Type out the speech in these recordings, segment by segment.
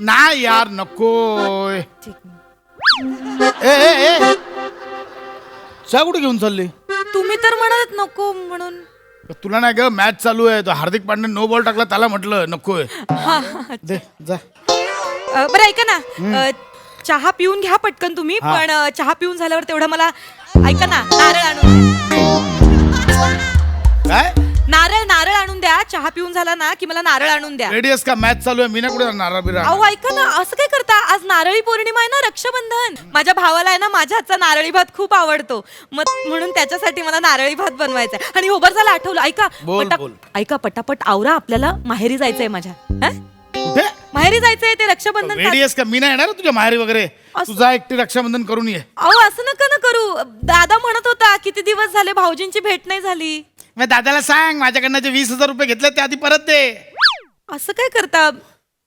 नाही यार नकोय. ठीक. ए ए ए चहा कुठे घेऊन चालली? तुम्ही तर म्हणत नको म्हणून. तुला नाही ग मॅच चालू आहे. तो हार्दिक पांड्या नो बॉल टाकला त्याला म्हटलं नकोय. हा. दे जा. बरं ऐका ना, चहा पिऊन घ्या पटकन तुम्ही. पण चहा पिऊन झाल्यावर तेवढं मला ऐका ना, नारळ आणून काय नारळ आणून द्या. चहा पिऊन झाला ना की मला नारळ आणून द्या. रेडियस का मॅच चालू आहे. मी नाही कुठे नारळ बिरा. अहो ऐका ना, असं काय करता? आज नारळी पौर्णिमा आहे ना, रक्षाबंधन. माझ्या भावाला आहे ना माझ्या हातचा नारळी भात खूप आवडतो. मग म्हणून त्याच्यासाठी मला नारळी भात बनवायचा आहे. आणि बरं झालं आठवलं. ऐका बोल, बोल. ऐका पटापट आवरा, आपल्याला माहेरी जायचंय माझ्या. कुठे माहेरी जायचंय, ते रक्षाबंधन. रेडियस का मी नाही येणार तुझ्या माहेरी वगैरे. तुझा एकटी रक्षाबंधन करून ये. अहो असं नका ना करू. दादा म्हणत होता किती दिवस झाले भाऊजींची भेट नाही झाली. मग दादाला सांग माझ्याकडनं जे 20,000 रुपये घेतले ते आधी परत दे. असं काय करता?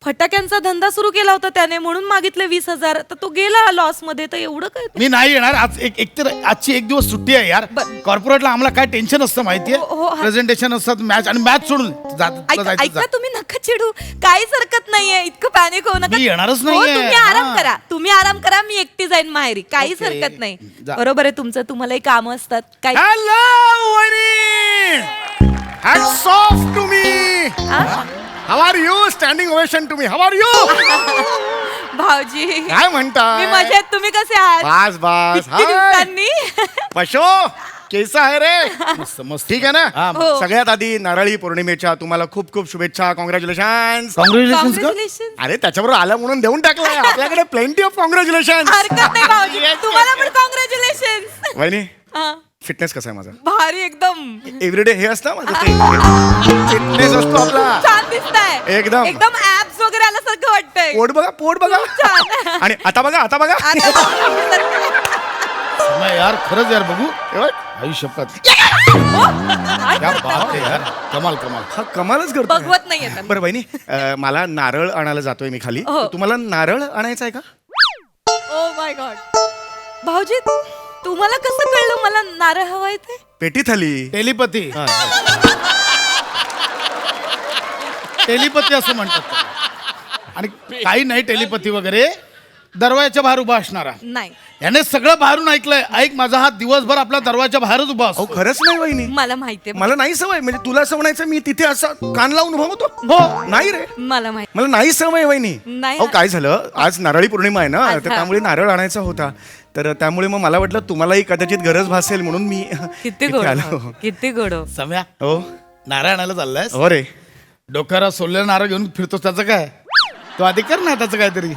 फटाक्यांचा धंदा सुरू केला होता त्याने, म्हणून मागितले 20,000. तर तो गेला लॉस मध्ये. तर एवढं काय? मी नाही येणार आज. एक तर आजची एक दिवस सुट्टी आहे यार. कॉर्पोरेटला आम्हाला काय टेन्शन असतं माहितीये. प्रेझेंटेशन असतात, मॅच आणि मॅच सोडून ऐका तुम्ही नका चिडू. काहीच हरकत नाहीये. इतकं पॅनिक होऊ नका. मी येणारच हो, नाहीये. तुम्ही आराम करा. तुम्ही आराम करा. मी एकटी जाईन माहेरी. काहीच हरकत नाही. बरोबर आहे तुमचं. तुम्हालाही काम असतात. काय हॅलो वहिनी. Hats off to me. How are you? Standing ovation to me. How are you? भाऊजी काय म्हणता? मी मजेत. तुम्ही कसे आहात? बस बस. किती दिवसांनी? पशो कैसा आहे रे? मस्त ठीक आहे ना. हो. सगळ्यात आधी नारळी पौर्णिमेच्या तुम्हाला खूप खूप शुभेच्छा. कॉंग्रॅच्युलेशन. Congratulations. अरे त्याच्याबरोबर आला म्हणून देऊन टाकलंय. आपल्याकडे प्लेंटी ऑफ कॉंग्रॅच्युलेशन. हरकत नाही भाऊजी. तुम्हाला पण कॉंग्रॅच्युलेशन. वहिनी फिटनेस कसा आहे माझा? भारी एकदम. एव्हरीडे हे असतं माझं ते फिटनेस असतो आपला. छान दिसताय. एकदम. एकदम ऍप्स वगैरे आल्यासारखं वाटतंय. पोट बघा छान. आणि आता बघा आता यार खरंच यार बघू. हे बघ. आई शपथ. काय क्या करताय? बात आहे यार. कमाल कमाल. हा कमालच करतो. बघवत नाहीये तर. बरं बहिणी, मला नारळ आणायला जातोय मी खाली. हो. तुम्हाला नारळ आणायचा आहे का? Oh my God. भाऊजी तुम्हाला कसं कळलं मला नारळ हवाय ते? पेटीत आली. टेलिपती. टेलिपती असं म्हणतात त्याला. आणि काही नाही टेलिपती वगैरे. दरवाजाच्या बाहेर उभा असणारा. नाही. याने सगळं बाहेरून ऐकलंय. ऐक माझा हात दिवसभर आपला दरवाजाच्या बाहेरच उभा अहो असतो. खरंच नाही वहिनी. मला माहितीये. मला नाही सवय. म्हणजे तुला असं म्हणायचं मी तिथे असं कान लावून उभा होतो? हो. नाही रे, मला माहिती. मला नाही सवय वहिनी. नाही. अहो काय झालं, आज नारळी पौर्णिमा आहे ना, आज तर हा. त्यामुळे नारळ आणायचा होता. तर त्यामुळे मग मला वाटलं तुम्हालाही कदाचित गरज भासेल म्हणून मी किती इथे गोड. आलो. किती गोड. सम्या हो नारळ आणायला चाललाय. हो रे. डोक्यावर सोललेला नारळ घेऊन फिरतोस त्याचं काय? तो आधी कर ना त्याचं काहीतरी.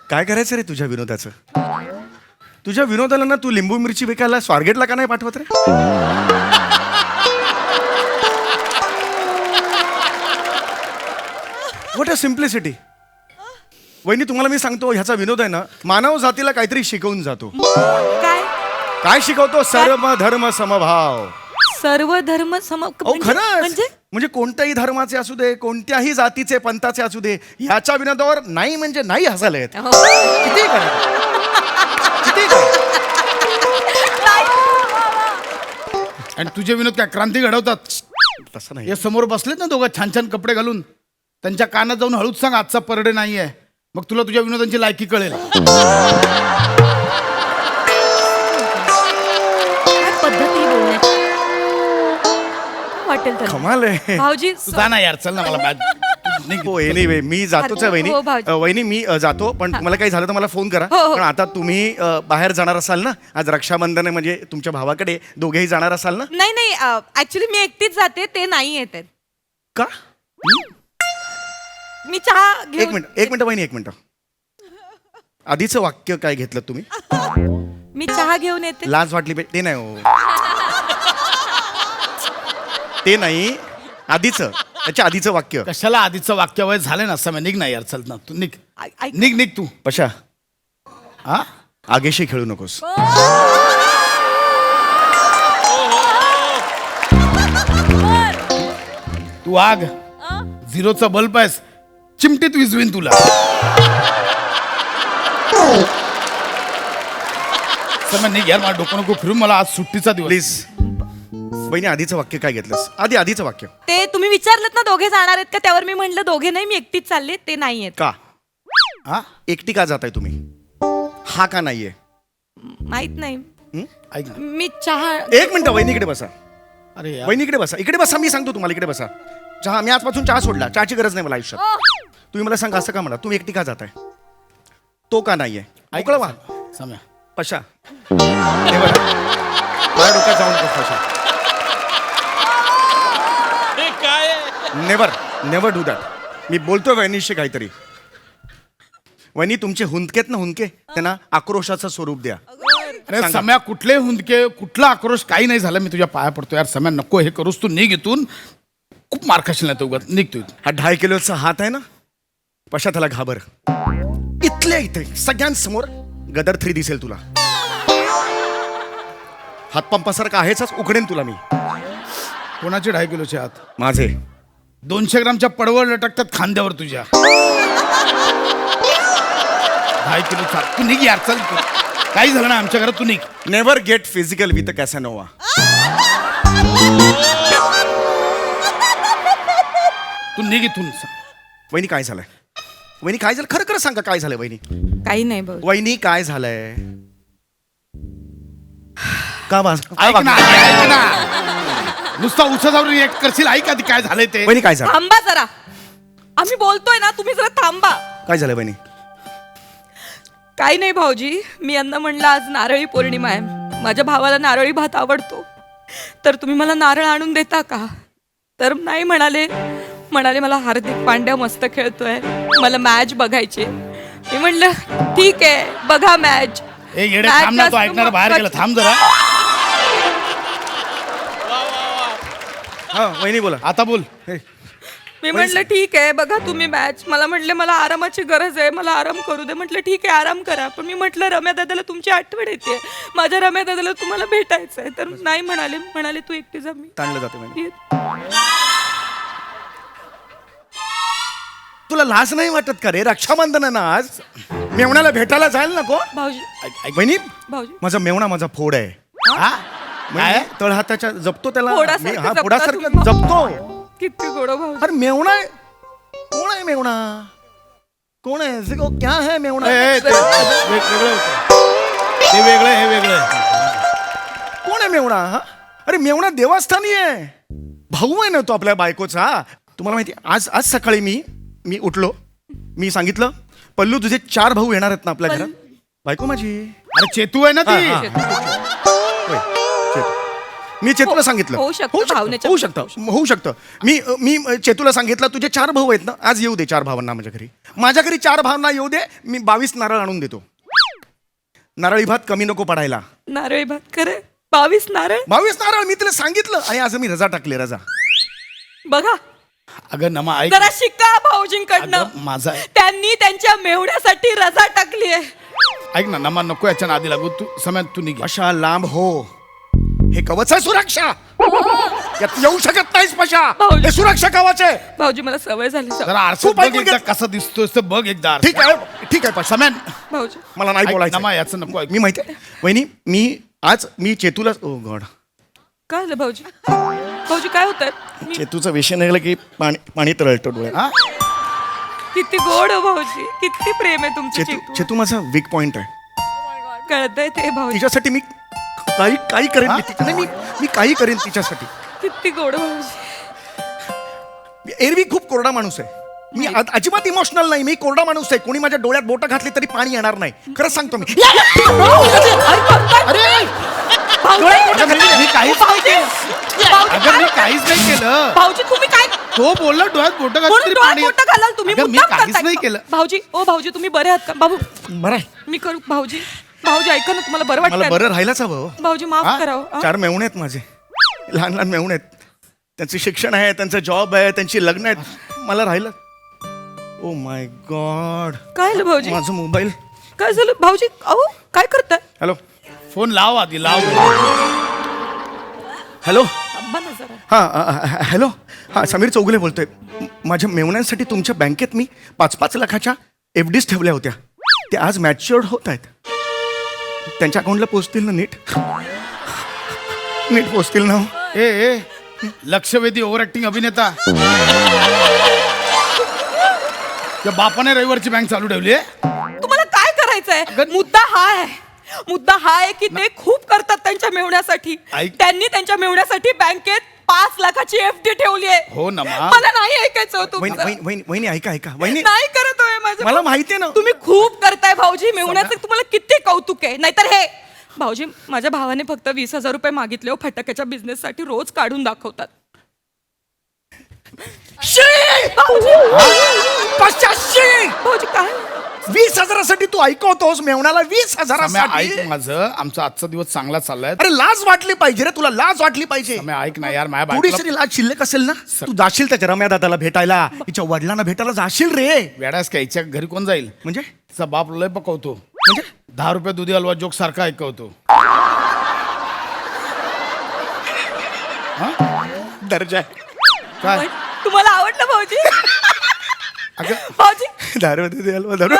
काय करायचं रे तुझ्या विनोदाचं? तुझ्या विनोदाला ना तू लिंबू मिरची विकायला स्वारगेटला का नाही पाठवत रे? What a simplicity. वहिनी तुम्हाला मी सांगतो, ह्याचा विनोद आहे ना मानव जातीला काहीतरी शिकवून जातो. काय? काय शिकवतो? सर्व धर्म समभाव. सर्व धर्म अहो खरंच. म्हणजे म्हणजे कोणत्याही धर्माचे असू दे, कोणत्याही जातीचे पंथाचे असू दे, ह्याच्या विनोदावर नाही म्हणजे नाही हसायला येत. हो. किती करायचं? किती करायचं? आणि तुझे विनोद काय क्रांती घडवतात? तसं नाही. हे समोर बसलेत ना दोघं छान छान कपडे घालून. त्यांच्या कानात जाऊन हळूच सांग आजचा परडे नाहीये. मग तुला तुझ्या विनोदांची लायकी कळेल. काय पद्धती बोलण्याची वाटेल तर. कमाल आहे. भाऊजी तू जा ना यार. चल ना मला मॅच. हो एनिवे मी जातोच आहे वहिनी. हो, भाऊजी. वहिनी मी जातो, पण तुम्हाला काही झालं तर मला फोन करा. हो, हो. पण आता तुम्ही बाहेर जाणार असाल ना, आज रक्षाबंधन आहे, म्हणजे तुमच्या भावाकडे दोघेही जाणार असाल ना? नाही ऍक्च्युली मी एकटीच जाते. ते नाही येत आहेत. का? मी चहा एक मिनिट वहिनी, एक मिनिट. आधीचं वाक्य काय घेतलं तुम्ही? मी चहा घेऊन येते. लाज वाटली ते नाही हो. ते नाही, आधीचं, त्याच्या आधीचं वाक्य. कशाला आधीचं वाक्य वय झालं ना समय. निघ ना यार. चल ना तू निघ. ऐक. निघ तू. पशा हा आगेशी खेळू नकोस. तू आग झिरोचा बल्ब आहेस. चिमटीत विजवीन तुला. समय निघ यार. मला डोकं नको फिरून. मला आज सुट्टीचा दिवस. प्लीज बहिणी, आधीचं वाक्य काय घेतलंस? आधीचं वाक्य ते तुम्ही विचारलं ना दोघे जाणार आहेत का, त्यावर मी म्हटलं दोघे नाही, मी एकटीच चालले. ते नाही आहेत. का? हा एकटी का जाताय तुम्ही? हा का नाहीये? माहित नाही ऐक ना. मी चहा एक मिनिट, वहिनीकडे बसा. अरे यार. वहिनीकडे बसा, इकडे बसा. मी सांगतो तुम्हाला, इकडे बसा. चहा, मी आजपासून चहा सोडला. चहाची गरज नाही मला आयुष्यात. तुम्ही मला सांगा, असं का म्हणा? तुम्ही एकटी का जाताय? तो का नाहीये? ऐक ऐकलं वा सम्या. पशा हे बघा. माझ्या डोक्यात जाऊन नको Pasha. Never never do that. मी बोलतोय वहिनीशी काहीतरी. वहिनी, तुमचे हुंदकेत ना हुंदके, त्यांना आक्रोशाचं स्वरूप द्या. अरे सांगा. सम्या, कुठले हुंदके, कुठला आक्रोश, काही नाही झालं. मी तुझ्या पाया पडतो यार सम्या, नको हे करूस. तू निघ इथून. खूप मार खाशील ना तू उगाच. निघ तू इथून. हा 2.5 किलोचा हात आहे ना, पशा त्याला घाबर. इथल्या इथे सगळ्यांसमोर गदर 3 दिसेल तुला. हातपंपासारखा आहेच, उकडेन तुला मी. कोणाचे 2.5 किलोचे हात? माझे 200 ग्रामच्या पडवळ लटकतात खांद्यावर तुझ्या. 2.5 किलोचा हात. तू निघ यार, चल तू. काही झालं ना आमच्या घरात, तू निघ. Never get physical with a casanova. तू निघ इथून. वहिनी काय झालंय? वहिनी काय झालं? खरं खरं सांगा, काय झालंय वहिनी? काही नाही भाऊजी. वहिनी काय झालंय? का वाज ऐक ना, ऐक ना. नुसता उसावर रिएक्ट करशील. ऐक आधी काय झालंय ते. वहिनी काय झालं? थांबा जरा, आम्ही बोलतोय ना, तुम्ही जरा थांबा. काय झालंय वहिनी? काही नाही भाऊजी, मी यांना म्हणलं आज नारळी पौर्णिमा आहे, माझ्या भावाला नारळी भात आवडतो, तर तुम्ही मला नारळ आणून देता का? तर नाही म्हणाले. म्हणाले मला हार्दिक पांड्या मस्त खेळतोय, मला मॅच बघायची. मी म्हणलं ठीक आहे, बघा मॅच. ए येडे, थांब ना. तो ऐकणार बाहेर गेला. थांब जरा. हा वहिनी बोला. आता बोल. हे, मी म्हटलं ठीक आहे, बघा तुम्ही मॅच. मला म्हटले मला आरामाची गरज आहे, मला आराम करू दे. म्हटलं ठीक आहे, आराम करा. पण मी म्हटलं रम्या दादाला तुमची आठवण येते, माझ्या रम्या दादाला तुम्हाला भेटायचं आहे. तर नाही म्हणाले. म्हणाले तू एकटी जा. मी ताणलं जाते वहिनी. येत. तुला लाज नाही वाटत का रे? रक्षाबंधन आहे ना आज, मेवण्याला भेटायला जायला नको? भाऊजी वहिनी, भाऊजी माझा मेवणा माझा फोड आहे. हा? काय तळहाताच्या जपतो त्याला. फोडासारखं हा जपता फोडासारखं तुम्ही. जपतो. किती गोड भाऊजी. अरे मेवणा आहे. कोण आहे मेवणा? कोण आहे? जिगो क्या है मेवणा? ए, ते वेगळं होतं. ते वेगळं, हे वेगळं. कोण आहे मेवणा? हा? अरे मेवणा देवस्थानी आहे, भाऊ आहे ना तो आपल्या बायकोचा. तुम्हाला माहिती, आज आज सकाळी मी उठलो, मी सांगितलं पल्लू तुझे 4 भाऊ येणार आहेत ना आपल्या घरात. बायको माझी. अरे चेतू आहे ना ती. हा, होय, चेतू. मी चेतूला सांगितलं. होऊ शकतं, भावनेच्या- होऊ शकतं. मी चेतूला सांगितलं तुझे 4 भाऊ आहेत ना, आज येऊ दे 4 भावांना माझ्या घरी 4 भावांना येऊ दे. मी 22 नारळ आणून देतो. नारळी भात कमी नको पडायला. नारळी भात करे 22 नारळ. 22 नारळ मी तिला सांगितलं, आणि आज मी रजा टाकली. रजा. बघा अगं नमा, ऐक. जरा शिका भाऊजींकडनं. अगं, माझा त्यांनी त्यांच्या मेवण्यासाठी रजा टाकली आहे. ऐक ना नमा, नको याच्या नादी लागू. तू समय तू निघ. पशा लांब हो. हे कवच आहे सुरक्षा. यात येऊ शकत नाहीस पशा. भाऊजी. हे सुरक्षा कवच आहे. भाऊजी मला सवय झाली. जरा आरशात खूप बघ ऐकून एकदा घेत- कसा दिसतोय ते बघ एकदा. ठीक आहे पशा. समय भाऊजी मला नाही बोलायचं. नमा, याचं नको ऐक. मी माहिती आहे वहिनी, मी चेतूला, ओ गॉड, काय झालं भाऊजी? भाऊजी काय होत आहे? चेतूचा विषय निघाला की पाणी तरळतं डोळ्यात. हा? किती गोड हो भाऊजी, किती प्रेम आहे तुमचं. चेतू माझा वीक पॉइंट आहे. कळतंय ते भाऊजी. तिच्यासाठी मी काही करेन. मी काही करेन तिच्यासाठी. किती गोड भाऊजी. एरवी खूप कोरडा माणूस आहे मी. अजिबात इमोशनल नाही. मी कोरडा माणूस आहे. कोणी माझ्या डोळ्यात बोटं घातली तरी पाणी येणार नाही. खरंच सांगतो मी. मी काहीच नाही केलं. अगं मी काहीच नाही केलं. भाऊजी तुम्ही काय तो बोलला डोळ्यात बोटं घातली म्हणून तरी डोळ्यात पाणी. बोटं घालाल तुम्ही? अगं, मी मुद्दाम काहीच करताय. नाही केलं. भाऊजी, ओ भाऊजी तुम्ही बरे आहात का? बाबू बरं आहे. मी करू भाऊजी. भाऊजी ऐका ना, तुम्हाला बरं मला वाटतं? बरं राहायलाच हवं. भाऊजी माफ हा? करा हो. 4 मेवणे आहेत माझे, लहान लहान मेवणे आहेत. त्यांचे शिक्षण आहे, त्यांचं जॉब आहे, त्यांची लग्न आहेत. मला राहिलं. Oh my God. काय झालं भाऊजी? माझं मोबाईल. काय झालं भाऊजी? अहो काय करताय? हॅलो फोन लाव आधी, लाव. हॅलो. थांबा ना जरा. हां हॅलो. हां समीर चौगुले बोलतोय. माझ्या मेवण्यांसाठी तुमच्या बँकेत मी 5-5 लाखाच्या FDs ठेवल्या होत्या. ते आज मॅच्युअर्ड होत आहेत. त्यांच्या अकाउंटला पोचतील ना? नीट पोचतील ना? ए लक्षवेधी ओव्हर ऍक्टिंग अभिनेता. त्या बापाने रविवारची बँक चालू ठेवली आहे. तुम्हाला काय करायचंय? मुद्दा हा आहे की ते खूप करतात त्यांच्या मेवण्यासाठी. ऐक. त्यांनी त्यांच्या मेवण्यासाठी बँकेत 5 लाखाची FD ठेवली आहे. हो ना मा. मला नाही ऐकायचं हो तुमचं. वहिनी ऐका वहिनी नाही करत होय माझं. मला माहितीये ना. तुम्ही खूप करताय भाऊजी मेवण्याचं. तुम्हाला किती कौतुक आहे. नाहीतर हे भाऊजी माझ्या भावाने फक्त 20,000 रुपये मागितले हो फटाक्याच्या बिझनेस साठी. रोज काढून दाखवतात. भाऊजी काय 20,000साठी तू ऐकवतोस मेवण्याला? सम्या, 20,000साठी? ऐक माझं. आमचा आजचा दिवस चांगला चाललाय. अरे लाज वाटली पाहिजे रे तुला. लाज वाटली पाहिजे. सम्या, ऐक ना यार, माझ्या थोडीशी बायकोला लाज शिल्लक असेल ना. तू जाशील त्याच्या रम्या दादाला भेटायला, तिच्या वडिलांना भेटायला जाशील रे. वेडास काय हिच्या घरी कोण जाईल? म्हणजे तिचा बाप लय पकवतो. म्हणजे 10 रुपये दुधी हलवा जोक सारखा ऐकवतो. दर्जा काय तुम्हाला आवडलं भाऊजी? अगं भाऊजी दारू दारू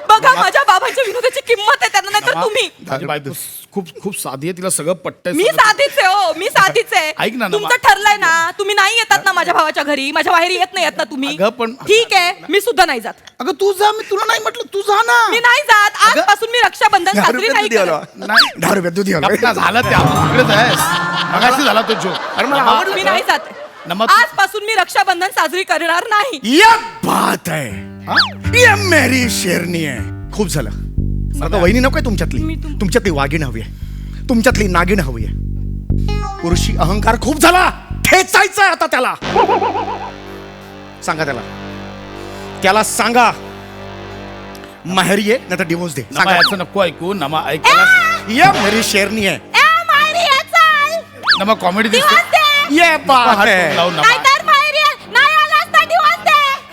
बघा माझ्या बाबांच्या विनोदाची किंमत आहे त्यांना. नाहीतर तुम्ही. माझी बायको खूप खूप साधी आहे. तिला सगळं पटतंय. मी सगळं- साधीच आहे हो. मी साधीच आहे. ऐक ना, तुमचं ठरलंय ना. तुम्ही नाही येतात ना माझ्या भावाच्या घरी. माझ्या माहेरी येत नाही येत ना तुम्ही. अगं, पण- ठीक आहे मी सुद्धा नाही जात. अगं तू जा. मी तुला नाही म्हटलं, तू जा ना. मी नाही जात. आजपासून मी रक्षाबंधन साजरी नाही करत. नाही. 10 रुपयात दूध गप्पा झालं ते आपण तिकडेच आहेस. मगाशी झाला तो जोक. अरे मला आवडलं. मी नाही जात. आजपासून मी रक्षाबंधन साजरी करणार नाही. या बात आहे. ये मेरी शेरनी आहे. खूप झालं. आता वहिनी नकोय तुमच्यातली. तुमच्यातली वाघीण हवी आहे. तुमच्यातली नागिण हवी आहे. पुरुषी अहंकार खूप झाला. ठेचायचं आहे आता त्याला. सांगा त्याला सांगा माहेरी ये नाही तर डिवोर्स दे. नमा याचं नको ऐकू. नमा ऐकायला ये मेरी शेरनी आहे. नमा कॉमेडी दिसते. ये बात आहे. लावून नमा.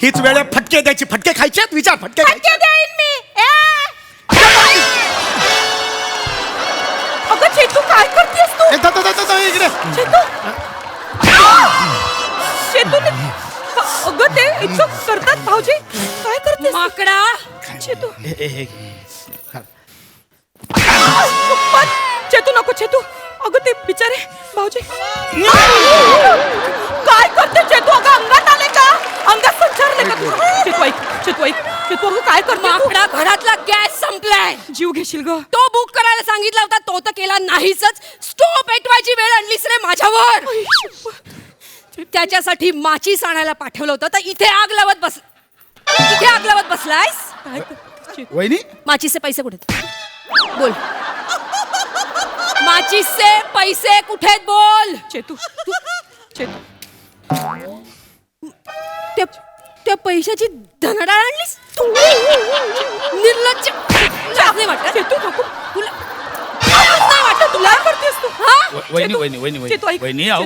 हीच वेळ आहे फटके द्यायची. फटके खायचे विचार. फटके खायचे. अगं चेतू काय करतेस तू? इकडे चेतू अगं ते इतकं करतात भाऊजी. काय करतेस? माकडा चेतू. चेतू नको चेतू. अगं ते बिचारे भाऊजी काय करते चेतू? अगं अंगात आले का? अंगात संचारले का तू? चेतू ऐक. चेतू अगं काय करते? माकडा घरातला गॅस संपलाय. जीव घेशील ग. तो बुक करायला सांगितला होता, तो तर केला नाहीच. स्टोव पेटवायची वेळ आणलीस रे माझ्यावर. त्याच्यासाठी माचीस आणायला पाठवलं होतं, तर इथे आग लावत बसलायस. काय करते? वहिनी माचीसचे पैसे कुठे बोल. माचीसचे पैसे कुठे बोल. चेतू चेतू त्या पैशाची धनडाळ आणलीस. निर्लज्ज. लाज नाही वाटत चेतू नको. तुला? लाज नाही वाटत तुला? करतेस तू? हा? चेतू ऐक. वहिनी अहो चेतू ऐक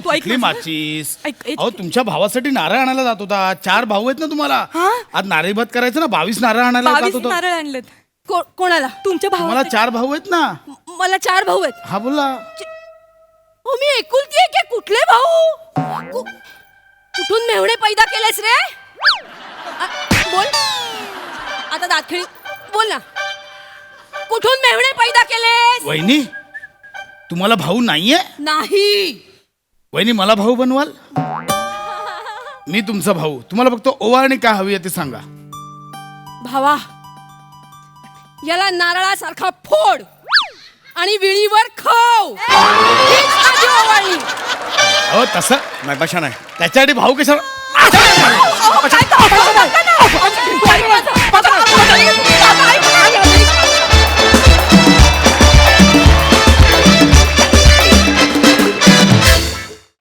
कुठली माझं. माचीस? ऐक, ऐक. अहो तुमच्या भावासाठी नारळ आणायला जात होता. 4 भाऊ आहेत ना तुम्हाला. हा? आज नारळी भात करायचं ना. 22 नारळ आणायला जात 22 होतो. नारळ आणलेत कोणाला? तुमच्या तुम्हाला भावाला. 4 भाऊ आहेत ना. मला 4 भाऊ आहेत. हा बोला. हो मी एकुलती आहे की कुठले भाऊ? कुठून मेवणे पैदा केलेस रे? बोल आता दातखिळी बोल ना. कुठून मेवणे पैदा केलेस? वहिनी तुम्हाला भाऊ नाहीये? नाही. वहिनी मला भाऊ बनवाल? मी तुमचा भाऊ. तुम्हाला फक्त ओवाळणी काय हवी आहे ते सांगा. भावा याला नारळासारखा फोड आणि विळीवर खाव. हीच माझी ओवाळणी. अहो तसं नाही बशा नाही. त्याच्यासाठी भाऊ कशाला